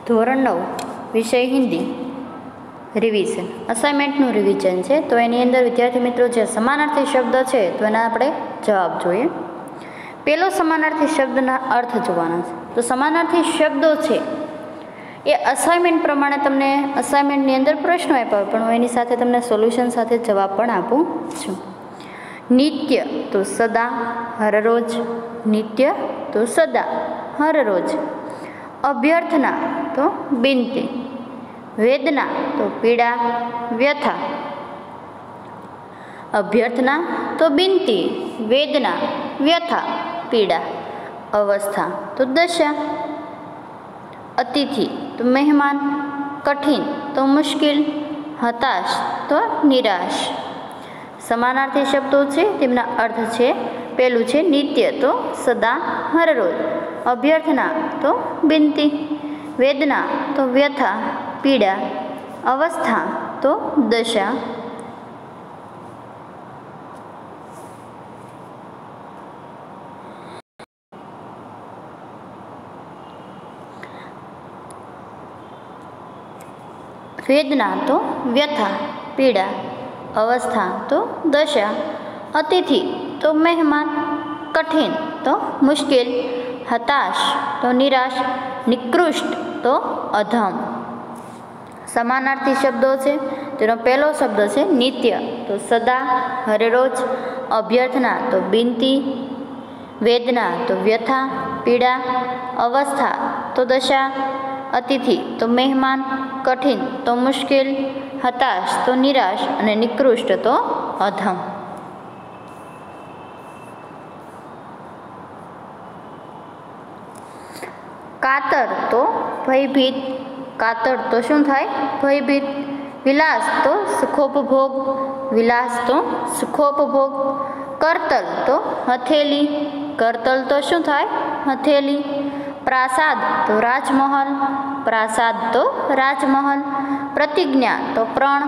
ધોરણ 9 વિષય Hindi revision અસાઇનમેન્ટનું revision છે. તો એની અંદર વિદ્યાર્થી મિત્રો જે સમાનાર્થી શબ્દ છે તો એના આપણે જવાબ જોઈએ. પહેલો સમાનાર્થી શબ્દના અર્થ જોવાના છે. તો સમાનાર્થી શબ્દો છે એ અસાઇનમેન્ટ પ્રમાણે તમને અસાઇનમેન્ટની અંદર પ્રશ્નો આપ્યા પણ હું એની સાથે તમને સોલ્યુશન સાથે જવાબ પણ આપું છું. નિત્ય તો સદા હરરોજ, નિત્ય તો સદા હરરોજ. અભ્યર્થના તો બિનતી, વેદના તો પીડા વ્યથા. અભ્યર્થના તો બિનતી, વેદના વ્યથા પીડા. અવસ્થા તો દશા. અતિથિ તો મહેમાન, કઠિન તો મુશ્કેલ, હતાશ તો નિરાશ. સમાનાર્થી શબ્દો છે તેમના અર્થ છે. પહેલું છે નિત્ય તો સદા હરરોજ, અભ્યર્થના તો બિનતી, વેદના તો વ્યથા પીડા, અવસ્થા તો દશા. વેદના તો વ્યથા પીડા, અવસ્થા તો દશા. અતિથિ તો મહેમાન, કઠિન તો મુશ્કેલ, હતાશ તો નિરાશ, નિકૃષ્ટ તો અધમ. સમાનાર્થી શબ્દો છે. તેનો પહેલો શબ્દ છે નિત્ય તો સદા હરરોજ, અભ્યર્થના તો બિનતી, વેદના તો વ્યથા પીડા, અવસ્થા તો દશા, અતિથિ તો મહેમાન, કઠિન તો મુશ્કેલ, હતાશ તો નિરાશ અને નિકૃષ્ટ તો અધમ. કાતર તો ભયભીત, કાતર તો શું થાય? ભયભીત. વિલાસ તો સુખોપભોગ, વિલાસ તો સુખોપભોગ. કરતલ તો હથેલી, કરતલ તો શું થાય? હથેલી. પ્રાસાદ તો રાજમહલ, પ્રાસાદ તો રાજમહલ. પ્રતિજ્ઞા તો પ્રણ,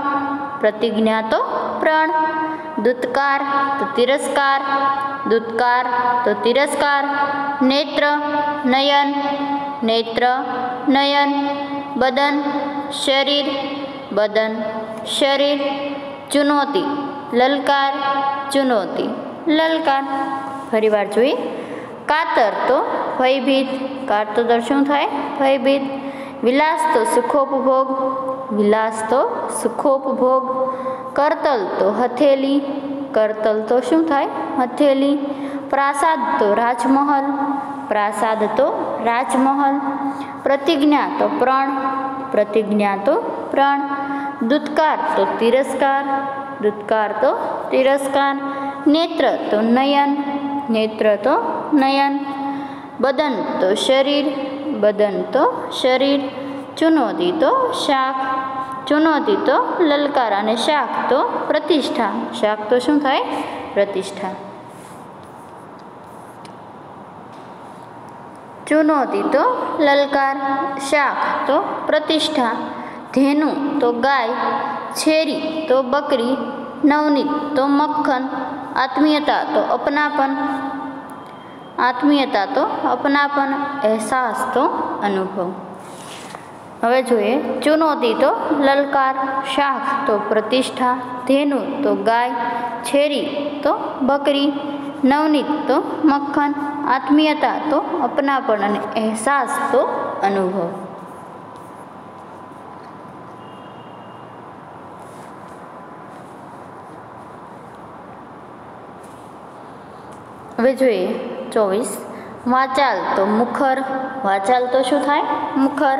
પ્રતિજ્ઞા તો પ્રણ. દૂતકાર તો તિરસ્કાર, દૂતકાર તો તિરસ્કાર. નેત્ર નયન, નેત્ર નયન. બદન શરીર, બદન શરીર. ચુનૌતી લલકાર, ચુનૌતી લલકાર. ફરીવાર જોઈએ. કાતર તો ભયભીત, કાતર શું થાય? ભયભીત. વિલાસ તો સુખોપભોગ, વિલાસ તો સુખોપભોગ. કરતલ તો હથેલી, કરતલ તો શું થાય? હથેલી. પ્રાસાદ તો રાજમહલ, પ્રાસાદ તો રાજમહલ. પ્રતિજ્ઞા તો પ્રણ, પ્રતિજ્ઞા તો પ્રણ. દૂતકાર તો તિરસ્કાર, દૂતકાર તો તિરસ્કાર. નેત્ર તો નયન, નેત્ર તો નયન. બદન તો શરીર, બદન તો શરીર. ચુનૌતી તો શાક, ચુનૌતી તો લલકાર અને શાક તો પ્રતિષ્ઠા. શાક તો શું થાય? પ્રતિષ્ઠા. ચુનૌતી તો લલકાર, શાક તો પ્રતિષ્ઠા. ધેનુ તો ગાય, છેરી તો બકરી. નવનીત તો મક્ખન. આત્મીયતા તો અપનાપન, આત્મીયતા તો અપનાપન. અહેસાસ તો અનુભવ. હવે જોઈએ. ચુનૌતી તો લલકાર, શાક તો પ્રતિષ્ઠા, ધેનુ તો ગાય, છેરી તો બકરી, નવનીત તો મક્ખન, આત્મીયતા તો અપનાપન અને અહેસાસ તો અનુભવ. હવે જોઈએ 24. વાચાલ તો મુખર, વાચાલ તો શું થાય? મુખર.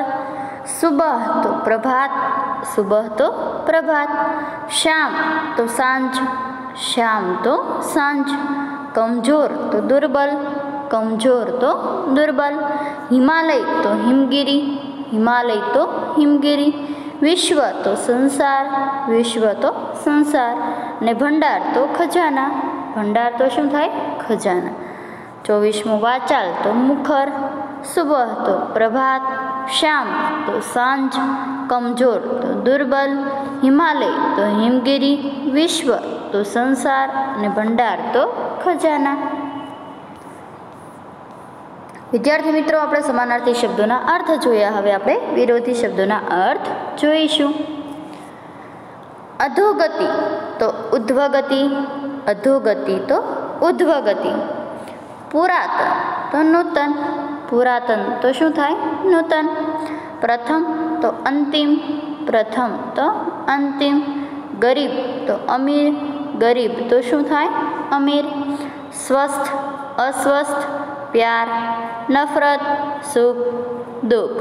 સુબહ તો પ્રભાત, સુબહ તો પ્રભાત. શામ તો સાંજ, શામ તો સાંજ. કમજોર તો દુર્બલ, કમજોર તો દુર્બલ. હિમાલય તો હિમગીરી, હિમાલય તો હિમગીરી. વિશ્વ તો સંસાર, વિશ્વ તો સંસાર. ને ભંડાર તો ખજાના, ભંડાર તો શું થાય? ખજાના. 24મું વાચાલ તો મુખર, સુબહ તો પ્રભાત, શામ તો સાંજ, કમજોર તો દુર્બલ, હિમાલય તો હિમગીરી, વિશ્વ તો સંસાર અને ભંડાર તો ખજાના. विद्यार्थी मित्रों, આપણે સમાનાર્થી શબ્દોના અર્થ જોયા. હવે આપણે વિરોધી શબ્દોના અર્થ જોઈશું. અધોગતિ તો ઉધ્વગતિ, અધોગતિ તો ઉધ્વગતિ. પુરાતન તો નૂતન, પુરાતન તો શું થાય? નૂતન. પ્રથમ તો અંતિમ, પ્રથમ તો અંતિમ. ગરીબ તો અમીર, ગરીબ તો શું થાય? અમીર. સ્વસ્થ, અસ્વસ્થ, प्यार, नफरत, सुख, दुख.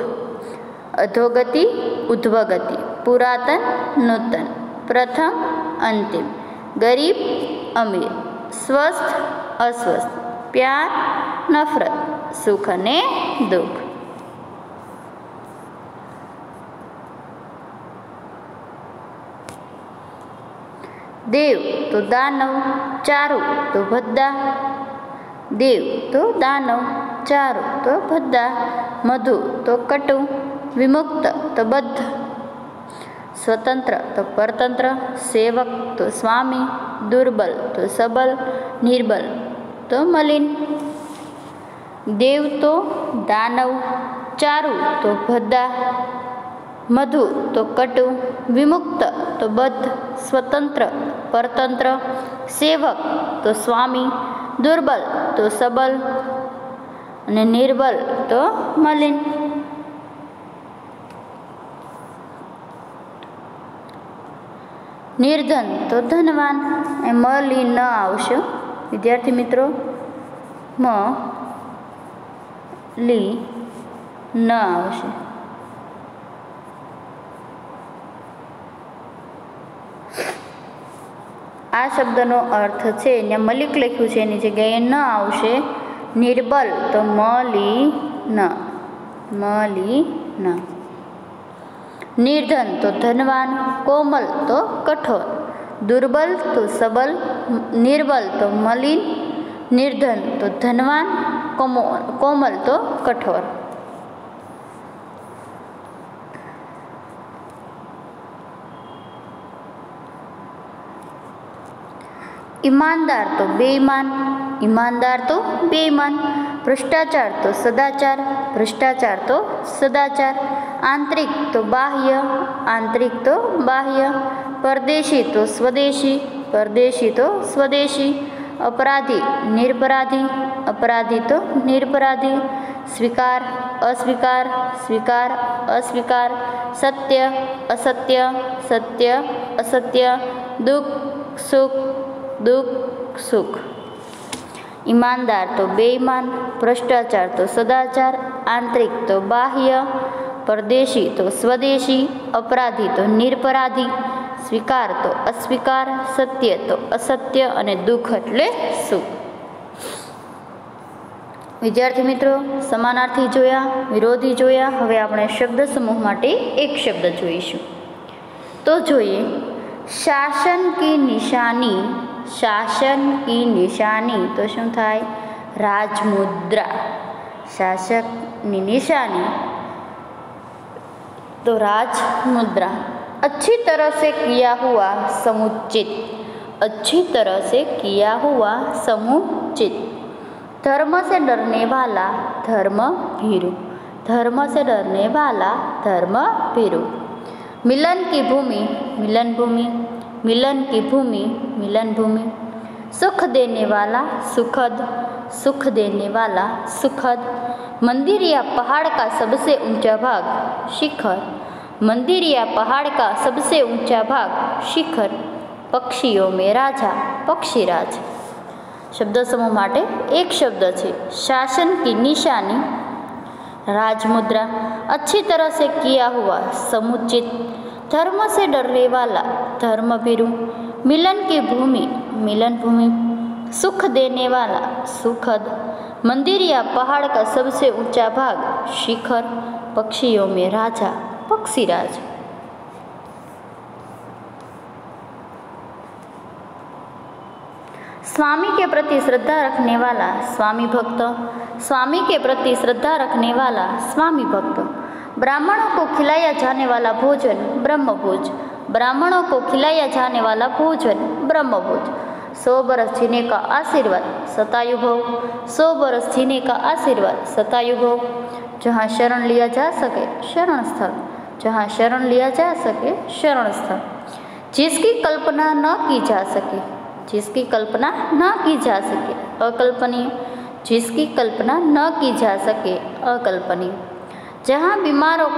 अधोगति, उध्वगति, पुरातन, नूतन, प्रथम, अंतिम, गरीब, अमीर, स्वस्थ, अस्वस्थ, प्यार, नफरत, सुख ने दुख. देव तो दानव, चारु तो भद्दा. देव तो दानव, चारु तो भद्दा. मधु तो कटु, विमुक्त तो बद्ध. स्वतंत्र तो परतंत्र, सेवक तो स्वामी, दुर्बल तो सबल, निर्बल तो मलिन. देव तो दानव, चारु तो भद्दा, मधु तो कटु, विमुक्त तो बद्ध, स्वतंत्र परतंत्र, सेवक तो स्वामी, दुर्बल तो सबल અને નિર્બલ તો મલિન. નિર્ધન તો ધનવાન. એ મલિન ન આવશે વિદ્યાર્થી મિત્રો, મ લી ન આવશે. આ શબ્દનો અર્થ છે, અહીંયા મલિક લખ્યું છે એની જગ્યાએ ન આવશે. નિર્બલ તો મલિન, મલિન. નિર્ધન તો ધનવાન, કોમલ તો કઠોર, દુર્બલ તો સબલ, નિર્બલ તો મલિન, નિર્ધન તો ધનવાન, કોમલ તો કઠોર. ईमानदार तो बेईमान, ईमानदार तो बेईमान. भ्रष्टाचार तो सदाचार, भ्रष्टाचार तो सदाचार. आंतरिक तो बाह्य, आंतरिक तो बाह्य. परदेशी तो स्वदेशी, परदेशी तो स्वदेशी. अपराधी निरपराधी, अपराधी तो निरपराधी. स्वीकार अस्वीकार, स्वीकार अस्वीकार. सत्य असत्य, सत्य असत्य. दुख सुख, दुख सुख. ईमानदार तो बेईमान, भ्रष्टाचार तो सदाचार, आंतरिक तो बाह्य, परदेशी तो स्वदेशी, अपराधी तो निरपराधी, स्वीकार तो अस्वीकार, सत्य तो असत्य અને દુઃખ એટલે સુખ. વિદ્યાર્થી મિત્રો, સમાનાર્થી જોયા, વિરોધી જોયા. હવે આપણે શબ્દ સમૂહ માટે એક શબ્દ જોઈશું. તો જોઈએ શાસન કી નિશાની. શાસન કી નિશાની તો શું થાય? રાજમુદ્રા. શાસકની નિશાની तो राजमुद्रा. अच्छी तरह से किया हुआ समुचित, अच्छी तरह से किया हुआ समुचित. धर्म से डरने वाला धर्म भीरु, धर्म से डरने वाला धर्म भीरु. मिलन की भूमि, मिलन भूमि, मिलन की भूमि, मिलन भूमि. सुख देने वाला सुखद, सुख देने वाला सुखद. मंदिर या पहाड़ का सबसे ऊंचा भाग शिखर, मंदिर या पहाड़ का सबसे ऊंचा भाग शिखर. पक्षियों में राजा पक्षीराज. शब्द समूह माटे एक शब्द है शासन की निशानी, राजमुद्रा. अच्छी तरह से किया हुआ समुचित, धर्म से डरने वाला धर्मभीरु. मिलन की भूमि, मिलन भूमि. सुख देने वाला सुखद. मंदिर या पहाड़ का सबसे ऊंचा भाग शिखर. पक्षियों में राजा पक्षीराज. स्वामी के प्रति श्रद्धा रखने वाला स्वामी भक्त, स्वामी के प्रति श्रद्धा रखने वाला स्वामी भक्त. ब्राह्मणों को खिलाया जाने वाला भोजन ब्रह्मभोज, ब्राह्मणों को खिलाया जाने वाला भोजन ब्रह्मभोज. 100 बरस जीने का आशीर्वाद शतायु भव। 100 बरस जीने का आशीर्वाद शतायु भव। जहाँ शरण लिया जा सके शरण स्थल, जहाँ शरण लिया जा सके शरण स्थल। जिसकी कल्पना न की जा सके, जिसकी कल्पना न की जा सके अकल्पनीय, जिसकी कल्पना न की जा सके अकल्पनीय। जहाँ बीमारों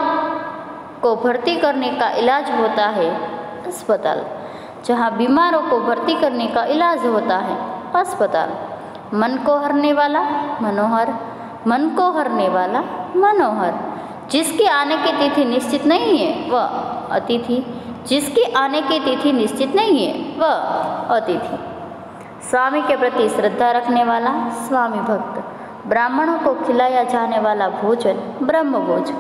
को भर्ती करने का इलाज होता है अस्पताल, जहाँ बीमारों को भर्ती करने का इलाज होता है अस्पताल। मन को हरने वाला मनोहर, मन को हरने वाला मनोहर। जिसकी आने की तिथि निश्चित नहीं है वह अतिथि, जिसकी आने की तिथि निश्चित नहीं है वह अतिथि। स्वामी के प्रति श्रद्धा रखने वाला स्वामी भक्त। ब्राह्मणों को खिलाया जाने वाला भोजन ब्रह्म भोज।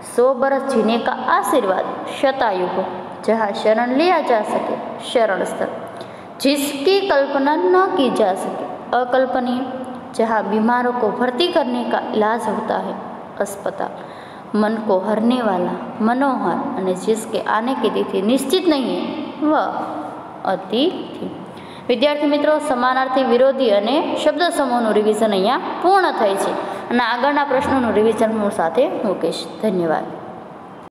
100 बरस जीने का आशीर्वाद शतायु को। जहाँ शरण लिया जा सके शरण स्थल, जिसकी कल्पना न की जा सके अकल्पनीय। जहाँ बीमारों को भर्ती करने का इलाज होता है अस्पताल। मन को हरने वाला मनोहर અને जिसके आने की तिथि निश्चित नहीं है वह अतिथि। विद्यार्थी मित्रों, समानार्थी, विरोधी અને શબ્દ સમૂહનું રિવિઝન અહીંયા પૂર્ણ થાય છે અને આગળના પ્રશ્નોનું રિવિઝન હું સાથે મૂકીશ. ધન્યવાદ.